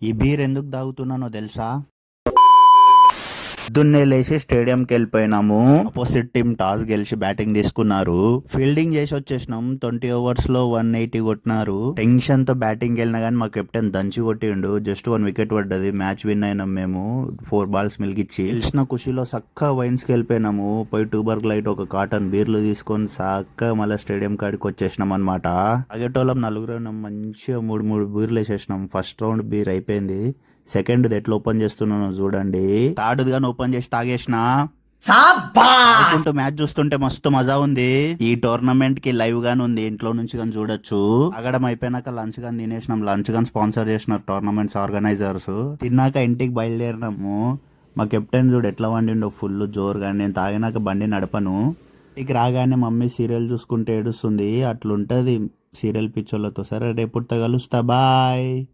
ఈ బీర్ ఎందుకు తాగుతున్నానో తెలుసా? పొద్దున్నే లేచి స్టేడియంకి వెళ్ళిపోయినాము. ఆపోజిట్ టీం టాస్ గెలిచి బ్యాటింగ్ తీసుకున్నారు. ఫీల్డింగ్ చేసి వచ్చేసినాం. 20 overs లో 180 కొట్టినారు. టెన్షన్ తో బ్యాటింగ్ వెళ్ళినా గానీ మా కెప్టెన్ దంచి కొట్టిండు. జస్ట్ 1 wicket పడ్డది. మ్యాచ్ విన్ అయినాం మేము 4 balls మిలిగిచ్చి. గెలిచిన ఖుషిలో సక్క వైన్స్ కి వెళ్ళిపోయినాము. పోయి టూబర్గ్ లైట్ ఒక కాటన్ బీర్లు తీసుకొని సక్క మళ్ళీ స్టేడియం కాడికి వచ్చేసినాం అనమాట. తాగేటోళ్ళం నలుగురు మంచిగా మూడు బీర్లు వేసేసినాం. ఫస్ట్ రౌండ్ బీర్ అయిపోయింది. సెకండ్ ఎట్లా ఓపెన్ చేస్తున్నాను చూడండి. థర్డ్ గాని ఓపెన్ చేసి తాగేసిన. మ్యాచ్ చూస్తుంటే మస్తు మజా ఉంది. ఈ టోర్నమెంట్ కి లైవ్ గాని ఉంది. ఇంట్లో నుంచి కానీ చూడొచ్చు. తాగడం అయిపోయినాక లంచ్ గాని తినేసినాం. లంచ్ గాని స్పాన్సర్ చేసినారు టోర్నమెంట్స్ ఆర్గనైజర్స్. తిన్నాక ఇంటికి బయలుదేరినాము. మా కెప్టెన్ చూడు ఎట్లా వండిండో ఫుల్ జోరుగా. నేను తాగినాక బండి నడపను. ఇంటికి రాగానే మమ్మీ సీరియల్ చూసుకుంటే ఏడుస్తుంది. అట్లుంటది సీరియల్ పిచ్చోళ్ళతో. సరే రేపు కలుస్తా. బాయ్.